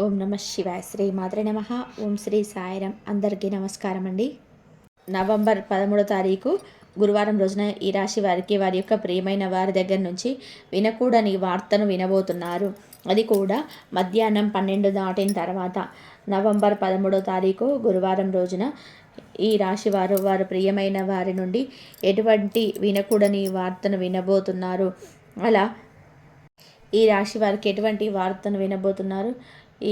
ఓం నమ శివాయ. శ్రీ మాత్రే నమ. ఓం శ్రీ సాయిరం. అందరికీ నమస్కారం అండి. నవంబర్ 13 తారీఖు గురువారం రోజున ఈ రాశి వారికి వారి యొక్క ప్రియమైన వారి దగ్గర నుంచి వినకూడని వార్తను వినబోతున్నారు. అది కూడా మధ్యాహ్నం 12 దాటిన తర్వాత. నవంబర్ 13 తారీఖు గురువారం రోజున ఈ రాశి వారు వారి ప్రియమైన వారి నుండి ఎటువంటి వినకూడని వార్తను వినబోతున్నారు. అలా ఈ రాశి వారికి ఎటువంటి వార్తను వినబోతున్నారు,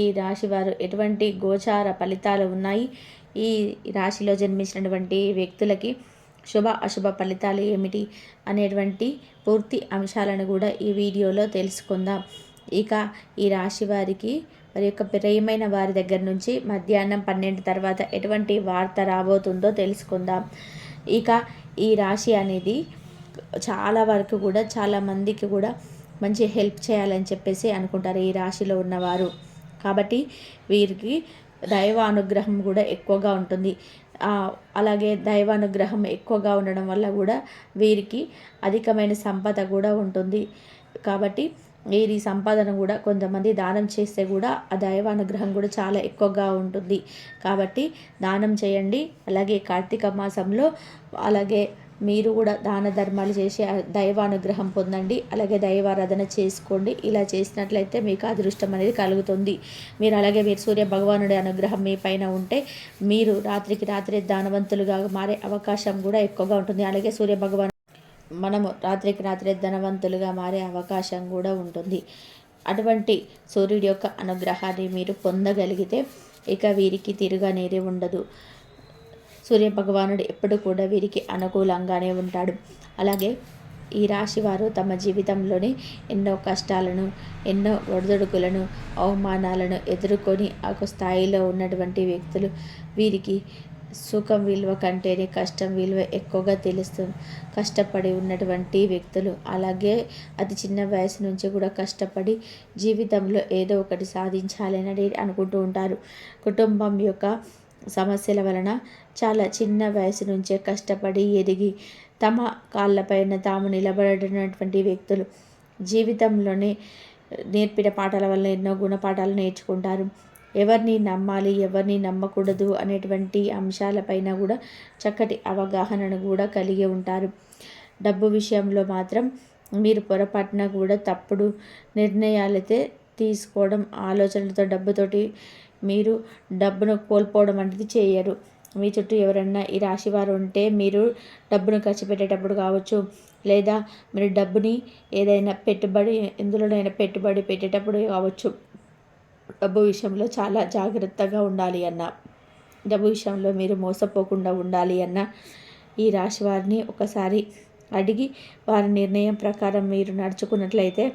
ఈ రాశి వారు ఎటువంటి గోచార ఫలితాలు ఉన్నాయి, ఈ రాశిలో జన్మించినటువంటి వ్యక్తులకి శుభ అశుభ ఫలితాలు ఏమిటి అనేటువంటి పూర్తి అంశాలను కూడా ఈ వీడియోలో తెలుసుకుందాం. ఇక ఈ రాశి వారికి వారి యొక్క ప్రియమైన వారి దగ్గర నుంచి మధ్యాహ్నం 12 తర్వాత ఎటువంటి వార్త రాబోతుందో తెలుసుకుందాం. ఇక ఈ రాశి అనేది చాలా వరకు కూడా చాలామందికి కూడా మంచి హెల్ప్ చేయాలని చెప్పేసి అనుకుంటారు ఈ రాశిలో ఉన్నవారు. కాబట్టి వీరికి దైవ అనుగ్రహం కూడా ఎక్కువగా ఉంటుంది. అలాగే దైవ అనుగ్రహం ఎక్కువగా ఉండడం వల్ల కూడా వీరికి అధికమైన సంపద కూడా ఉంటుంది. కాబట్టి వీరి సంపాదన కూడా కొంతమంది దానం చేస్తే కూడా ఆ దైవ అనుగ్రహం కూడా చాలా ఎక్కువగా ఉంటుంది. కాబట్టి దానం చేయండి. అలాగే కార్తీక మాసంలో అలాగే మీరు కూడా దాన ధర్మాలు చేసి దైవానుగ్రహం పొందండి. అలాగే దైవారాధన చేసుకోండి. ఇలా చేసినట్లయితే మీకు అదృష్టం అనేది కలుగుతుంది. మీరు సూర్య భగవానుడి అనుగ్రహం మీ పైన ఉంటే మీరు రాత్రికి రాత్రే ధనవంతులుగా మారే అవకాశం కూడా ఎక్కువగా ఉంటుంది. అలాగే సూర్య భగవాను మనము రాత్రికి రాత్రే ధనవంతులుగా మారే అవకాశం కూడా ఉంటుంది. అటువంటి సూర్యుడి యొక్క అనుగ్రహాన్ని మీరు పొందగలిగితే ఇక వీరికి తిరుగనేది ఉండదు. సూర్యభగవానుడు ఎప్పుడు కూడా వీరికి అనుకూలంగానే ఉంటాడు. అలాగే ఈ రాశి వారు తమ జీవితంలోని ఎన్నో కష్టాలను, ఎన్నో ఒడిదుడుకులను, అవమానాలను ఎదుర్కొని ఒక స్థాయిలో ఉన్నటువంటి వ్యక్తులు. వీరికి సుఖం విలువ కంటేనే కష్టం విలువ ఎక్కువగా తెలుస్తుంది. కష్టపడి ఉన్నటువంటి వ్యక్తులు, అలాగే అతి చిన్న వయసు నుంచి కూడా కష్టపడి జీవితంలో ఏదో ఒకటి సాధించాలని అనుకుంటూ ఉంటారు. కుటుంబం యొక్క సమస్యల వలన చాలా చిన్న వయసు నుంచే కష్టపడి ఎదిగి తమ కాళ్ళపైన తాము నిలబడినటువంటి వ్యక్తులు జీవితంలోనే నేర్పిన పాఠాల వల్ల ఎన్నో గుణపాఠాలు నేర్చుకుంటారు. ఎవరిని నమ్మాలి, ఎవరిని నమ్మకూడదు అనేటువంటి అంశాలపైన కూడా చక్కటి అవగాహనను కూడా కలిగి ఉంటారు. డబ్బు విషయంలో మాత్రం మీరు పొరపాటున కూడా తప్పుడు నిర్ణయాలైతే తీసుకోవడం, ఆలోచనలతో డబ్బుతోటి మీరు డబ్బును కోల్పోవడం అనేది చేయరు. మీ చుట్టూ ఎవరన్నా ఈ రాశి వారు ఉంటే మీరు డబ్బును ఖర్చు పెట్టేటప్పుడు కావచ్చు, లేదా మీరు డబ్బుని ఏదైనా ఎందులోనైనా పెట్టుబడి పెట్టేటప్పుడు కావచ్చు, డబ్బు విషయంలో చాలా జాగ్రత్తగా ఉండాలి అన్న, డబ్బు విషయంలో మీరు మోసపోకుండా ఉండాలి అన్న ఈ రాశి వారిని ఒకసారి అడిగి వారి నిర్ణయం ప్రకారం మీరు నడుచుకున్నట్లయితే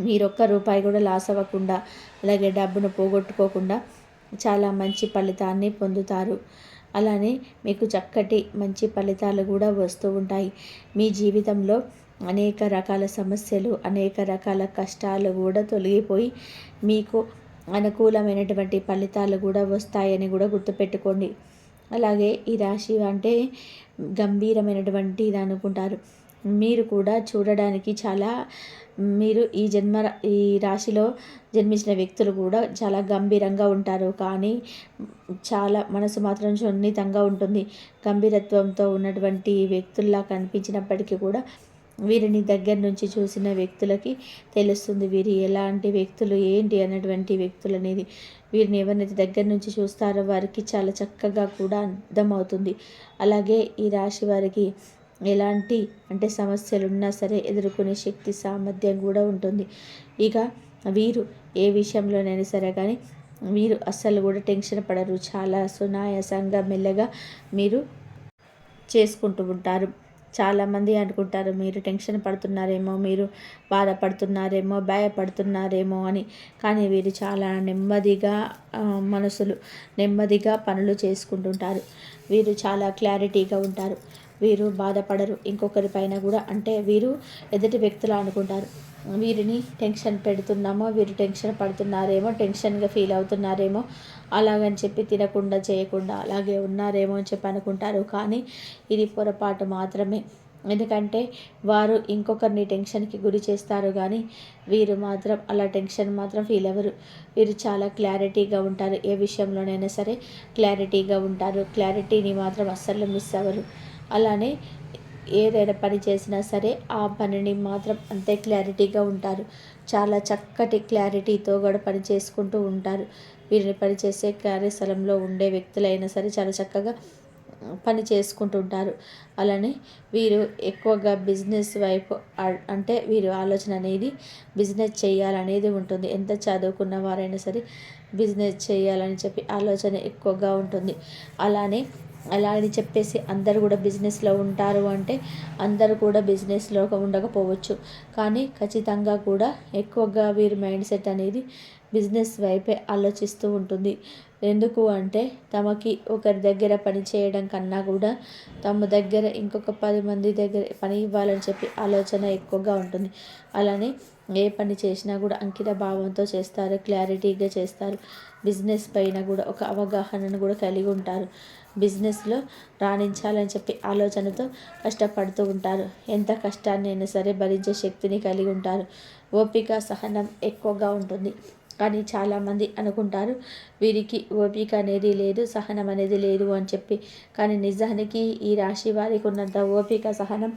మీరు ఒక్క రూపాయి కూడా లాస్ అవ్వకుండా, అలాగే డబ్బును పోగొట్టుకోకుండా చాలా మంచి ఫలితాన్ని పొందుతారు. అలానే మీకు చక్కటి మంచి ఫలితాలు కూడా వస్తూ ఉంటాయి. మీ జీవితంలో అనేక రకాల సమస్యలు, అనేక రకాల కష్టాలు కూడా తొలగిపోయి మీకు అనుకూలమైనటువంటి ఫలితాలు కూడా వస్తాయని కూడా గుర్తుపెట్టుకోండి. అలాగే ఈ రాశి అంటే గంభీరమైనటువంటి ఇది అనుకుంటారు. మీరు కూడా చూడడానికి చాలా మీరు ఈ రాశిలో జన్మించిన వ్యక్తులు కూడా చాలా గంభీరంగా ఉంటారు. కానీ చాలా మనసు మాత్రం సున్నితంగా ఉంటుంది. గంభీరత్వంతో ఉన్నటువంటి వ్యక్తుల్లా కనిపించినప్పటికీ కూడా వీరిని దగ్గర నుంచి చూసిన వ్యక్తులకి తెలుస్తుంది వీరి ఎలాంటి వ్యక్తులు ఏంటి అన్నటువంటి వ్యక్తులు అనేది. వీరిని ఎవరినైతే దగ్గర నుంచి చూస్తారో వారికి చాలా చక్కగా కూడా అర్థమవుతుంది. అలాగే ఈ రాశి వారికి ఎలాంటి సమస్యలు ఉన్నా సరే ఎదుర్కొనే శక్తి సామర్థ్యం కూడా ఉంటుంది. ఇక వీరు ఏ విషయంలోనైనా సరే కానీ వీరు అస్సలు కూడా టెన్షన్ పడరు. చాలా సునాయాసంగా మెల్లగా మీరు చేసుకుంటూ ఉంటారు. చాలామంది అనుకుంటారు మీరు టెన్షన్ పడుతున్నారేమో, మీరు బాధపడుతున్నారేమో, భయపడుతున్నారేమో అని. కానీ వీరు చాలా నెమ్మదిగా నెమ్మదిగా పనులు చేసుకుంటుంటారు. వీరు చాలా క్లారిటీగా ఉంటారు. వీరు బాధపడరు ఇంకొకరిపైన కూడా. వీరు ఎదుటి వ్యక్తులు అనుకుంటారు వీరిని టెన్షన్ పెడుతున్నామో, వీరు టెన్షన్ పడుతున్నారేమో, టెన్షన్గా ఫీల్ అవుతున్నారేమో, అలాగని చెప్పి తినకుండా చేయకుండా అలాగే ఉన్నారేమో అని చెప్పి అనుకుంటారు. కానీ ఇది పొరపాటు మాత్రమే. ఎందుకంటే వారు ఇంకొకరిని టెన్షన్కి గురి చేస్తారు, కానీ వీరు మాత్రం అలా టెన్షన్ మాత్రం ఫీల్ అవ్వరు. వీరు చాలా క్లారిటీగా ఉంటారు, ఏ విషయంలోనైనా సరే క్లారిటీగా ఉంటారు. క్లారిటీని మాత్రం అస్సలు మిస్ అవ్వరు. అలానే ఏదైనా పని చేసినా సరే ఆ పనిని మాత్రం అంతే క్లారిటీగా ఉంటారు. చాలా చక్కటి క్లారిటీతో కూడా పని చేసుకుంటూ ఉంటారు. వీరిని పనిచేసే కార్యస్థలంలో ఉండే వ్యక్తులైనా సరే చాలా చక్కగా పని చేసుకుంటుంటారు. అలానే వీరు ఎక్కువగా బిజినెస్ వైపు అంటే వీరు ఆలోచన అనేది బిజినెస్ చేయాలనేది ఉంటుంది. ఎంత చదువుకున్న వారైనా సరే బిజినెస్ చేయాలని చెప్పి ఆలోచన ఎక్కువగా ఉంటుంది. అలానే అలా అని చెప్పేసి అందరూ కూడా బిజినెస్లో ఉంటారు అంటే అందరూ కూడా బిజినెస్లో ఉండకపోవచ్చు, కానీ ఖచ్చితంగా కూడా ఎక్కువగా వీరి మైండ్ సెట్ అనేది బిజినెస్ వైపే ఆలోచిస్తూ ఉంటుంది. ఎందుకు అంటే తమకి ఒకరి దగ్గర పని చేయడం కన్నా కూడా తమ దగ్గర ఇంకొక 10 మంది దగ్గర పని ఇవ్వాలని చెప్పి ఆలోచన ఎక్కువగా ఉంటుంది. అలానే ఏ పని చేసినా కూడా అంకిత భావంతో చేస్తారు, క్లారిటీగా చేస్తారు. బిజినెస్ పైన కూడా ఒక అవగాహనను కూడా కలిగి ఉంటారు. బిజినెస్లో రాణించాలని చెప్పి ఆలోచనతో కష్టపడుతూ ఉంటారు. ఎంత కష్టాన్ని అయినా సరే భరించే శక్తిని కలిగి ఉంటారు. ఓపిక సహనం ఎక్కువగా ఉంటుంది. కానీ చాలామంది అనుకుంటారు వీరికి ఓపిక అనేది లేదు, సహనం అనేది లేదు అని చెప్పి. కానీ నిజానికి ఈ రాశి వారికి ఉన్నంత ఓపిక సహనం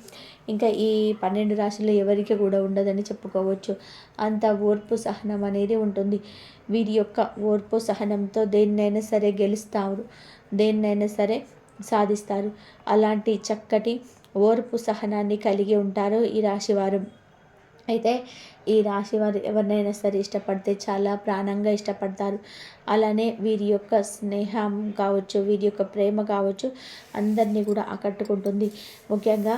ఇంకా ఈ 12 రాశుల్లో ఎవరికి కూడా ఉండదని చెప్పుకోవచ్చు. అంత ఓర్పు సహనం అనేది ఉంటుంది. వీరి యొక్క ఓర్పు సహనంతో దేన్నైనా సరే గెలుస్తారు, దేన్నైనా సరే సాధిస్తారు. అలాంటి చక్కటి ఓర్పు సహనాన్ని కలిగి ఉంటారు ఈ రాశివారు. అయితే ఈ రాశి వారు ఎవరినైనా సరే ఇష్టపడితే చాలా ప్రాణంగా ఇష్టపడతారు. అలానే వీరి యొక్క స్నేహం కావచ్చు, వీరి యొక్క ప్రేమ కావచ్చు, అందరినీ కూడా ఆకట్టుకుంటుంది. ముఖ్యంగా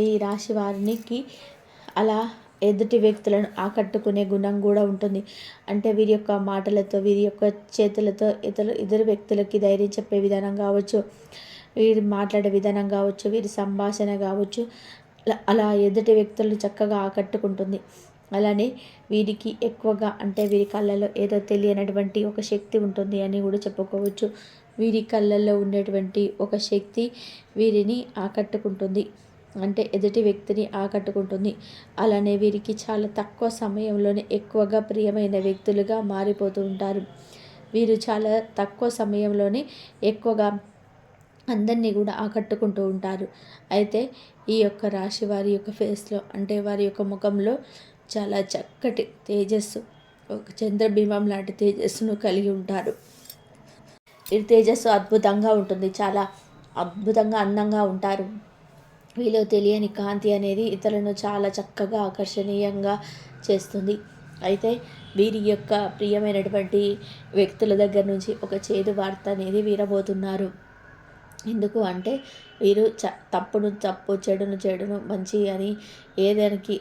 ఈ రాశి వారికి అలా ఎదుటి వ్యక్తులను ఆకట్టుకునే గుణం కూడా ఉంటుంది. అంటే వీరి యొక్క మాటలతో, వీరి యొక్క చేతులతో ఇతరు వ్యక్తులకి ధైర్యం చెప్పే విధానం కావచ్చు, వీరు మాట్లాడే విధానం కావచ్చు, వీరి సంభాషణ కావచ్చు, అలా ఎదుటి వ్యక్తులను చక్కగా ఆకట్టుకుంటుంది. అలానే వీరికి ఎక్కువగా అంటే వీరి కళ్ళల్లో ఏదో తెలియనటువంటి ఒక శక్తి ఉంటుంది అని కూడా చెప్పుకోవచ్చు. వీరి కళ్ళల్లో ఉండేటువంటి ఒక శక్తి వీరిని ఆకట్టుకుంటుంది, అంటే ఎదుటి వ్యక్తిని ఆకట్టుకుంటుంది. అలానే వీరికి చాలా తక్కువ సమయంలోనే ఎక్కువగా ప్రియమైన వ్యక్తులుగా మారిపోతూ ఉంటారు. వీరు చాలా తక్కువ సమయంలోనే ఎక్కువగా అందరినీ కూడా ఆకట్టుకుంటూ ఉంటారు. అయితే ఈ యొక్క రాశి వారి యొక్క ఫేస్లో అంటే వారి యొక్క ముఖంలో చాలా చక్కటి తేజస్సు, ఒక చంద్రబింబం లాంటి తేజస్సును కలిగి ఉంటారు. ఈ తేజస్సు అద్భుతంగా ఉంటుంది, చాలా అద్భుతంగా అందంగా ఉంటారు. వీళ్ళు తెలియని కాంతి అనేది ఇతరులను చాలా చక్కగా ఆకర్షణీయంగా చేస్తుంది. అయితే వీరి యొక్క ప్రియమైనటువంటి వ్యక్తుల దగ్గర నుంచి ఒక చేదు వార్త అనేది వీరబోతున్నారు. ఎందుకు అంటే వీరు తప్పును తప్పు, చెడును చెడును, మంచి అని ఏదానికి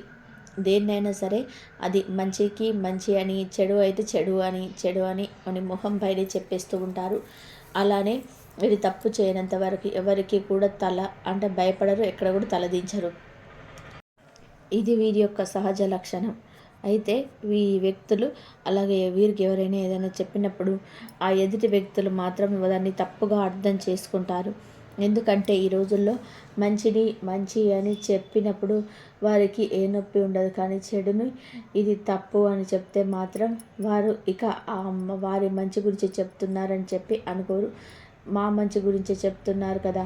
దేన్నైనా సరే అది మంచికి మంచి అని, చెడు అయితే చెడు అని అని మొహం పైన చెప్పేస్తూ ఉంటారు. అలానే వీరు తప్పు చేయనంత వరకు ఎవరికి కూడా తల అంటే భయపడరు, ఎక్కడ కూడా తలదించరు. ఇది వీరి యొక్క సహజ లక్షణం. అయితే ఈ వ్యక్తులు అలాగే వీరికి ఎవరైనా ఏదైనా చెప్పినప్పుడు ఆ ఎదుటి వ్యక్తులు మాత్రం దాన్ని తప్పుగా అర్థం చేసుకుంటారు. ఎందుకంటే ఈ రోజుల్లో మంచిని మంచి అని చెప్పినప్పుడు వారికి ఏ నొప్పి ఉండదు, కానీ చెడుని ఇది తప్పు అని చెప్తే మాత్రం వారు ఇక వారి మంచి గురించి చెప్తున్నారని చెప్పి అనుకోరు. మా మంచి గురించి చెప్తున్నారు కదా,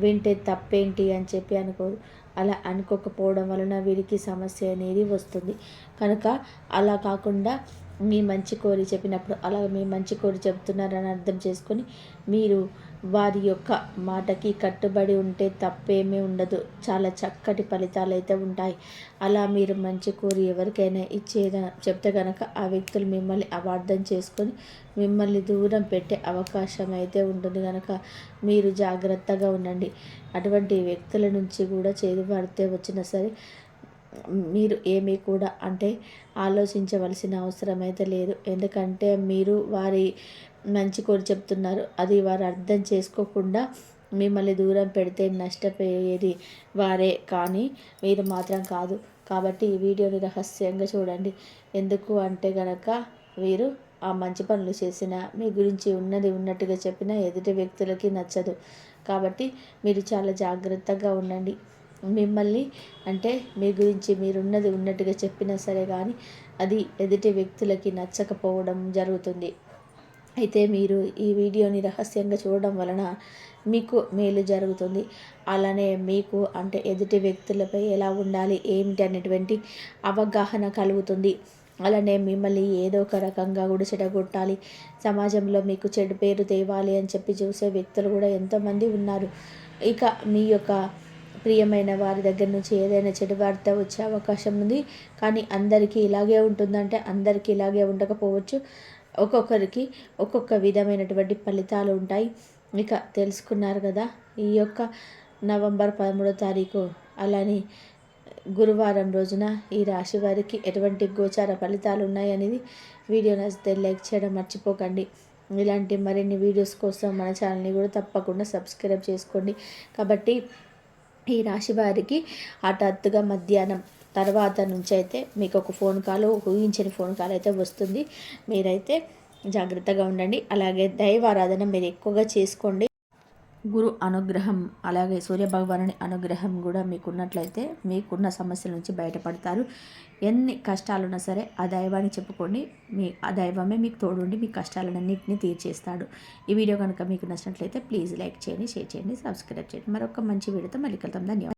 వింటే తప్పేంటి అని చెప్పి అనుకోరు. అలా అనుకోకపోవడం వలన వీరికి సమస్య అనేది వస్తుంది. కనుక అలా కాకుండా మీ మంచి కోరి చెప్పినప్పుడు అలా మీ మంచి కోరి చెప్తున్నారని అర్థం చేసుకొని మీరు వారి యొక్క మాటకి కట్టుబడి ఉంటే తప్పేమీ ఉండదు. చాలా చక్కటి ఫలితాలు అయితే ఉంటాయి. అలా మీరు మంచి కోరి ఎవరికైనా చెప్తే కనుక ఆ వ్యక్తులు మిమ్మల్ని అపార్థం చేసుకొని మిమ్మల్ని దూరం పెట్టే అవకాశం అయితే ఉంటుంది. కనుక మీరు జాగ్రత్తగా ఉండండి. అటువంటి వ్యక్తుల నుంచి కూడా చేదు వార్త వచ్చినా సరే మీరు ఏమీ కూడా అంటే ఆలోచించవలసిన అవసరం అయితే లేదు. ఎందుకంటే మీరు వారి మంచి కోరి చెప్తున్నారు, అది వారు అర్థం చేసుకోకుండా మిమ్మల్ని దూరం పెడితే నష్టపోయేది వారే, కానీ మీరు మాత్రం కాదు. కాబట్టి ఈ వీడియోని రహస్యంగా చూడండి. ఎందుకు అంటే గనక వీరు ఆ మంచి పనులు చేసిన మీ గురించి ఉన్నది ఉన్నట్టుగా చెప్పిన ఎదుటి వ్యక్తులకి నచ్చదు. కాబట్టి మీరు చాలా జాగ్రత్తగా ఉండండి. మిమ్మల్ని అంటే మీ గురించి మీరున్నది ఉన్నట్టుగా చెప్పినా సరే కానీ అది ఎదుటి వ్యక్తులకి నచ్చకపోవడం జరుగుతుంది. అయితే మీరు ఈ వీడియోని రహస్యంగా చూడడం వలన మీకు మేలు జరుగుతుంది. అలానే మీకు అంటే ఎదుటి వ్యక్తులపై ఎలా ఉండాలి ఏమిటి అనేటువంటి అవగాహన కలుగుతుంది. అలానే మిమ్మల్ని ఏదో ఒక రకంగా కూడా చెడగొట్టాలి, సమాజంలో మీకు చెడు పేరు తేవాలి అని చెప్పి చూసే వ్యక్తులు కూడా ఎంతోమంది ఉన్నారు. ఇక మీ యొక్క ప్రియమైన వారి దగ్గర నుంచి ఏదైనా చెడు వార్త వచ్చే అవకాశం ఉంది. కానీ అందరికీ ఇలాగే ఉంటుందంటే అందరికీ ఇలాగే ఉండకపోవచ్చు. ఒక్కొక్కరికి ఒక్కొక్క విధమైనటువంటి ఫలితాలు ఉంటాయి. ఇక తెలుసుకున్నారు కదా ఈ యొక్క నవంబర్ 13వ తారీఖు అలానే గురువారం రోజున ఈ రాశి వారికి ఎటువంటి గోచార ఫలితాలు ఉన్నాయనేది వీడియో నచ్చితే లైక్ చేయడం మర్చిపోకండి. ఇలాంటి మరిన్ని వీడియోస్ కోసం మన ఛానల్ని కూడా తప్పకుండా సబ్స్క్రైబ్ చేసుకోండి. కాబట్టి ఈ రాశి వారికి హఠాత్తుగా మధ్యాహ్నం తర్వాత నుంచి అయితే మీకు ఒక ఫోన్ కాల్, ఊహించని ఫోన్ కాల్ అయితే వస్తుంది. మీరైతే జాగ్రత్తగా ఉండండి. అలాగే దైవారాధన మీరు ఎక్కువగా చేసుకోండి. గురు అనుగ్రహం అలాగే సూర్యభగవానుని అనుగ్రహం కూడా మీకున్నట్లయితే మీకున్న సమస్యల నుంచి బయటపడతారు. ఎన్ని కష్టాలున్నా సరే ఆ దైవాన్ని చెప్పుకోండి. ఆ దైవమే మీకు తోడుండి మీ కష్టాలన్నింటినీ తీర్చేస్తాడు. ఈ వీడియో కనుక మీకు నచ్చినట్లయితే ప్లీజ్ లైక్ చేయండి, షేర్ చేయండి, సబ్స్క్రైబ్ చేయండి. మరొక మంచి వీడియోతో మళ్ళీ కలుద్దాం. ధన్యవాదాలు.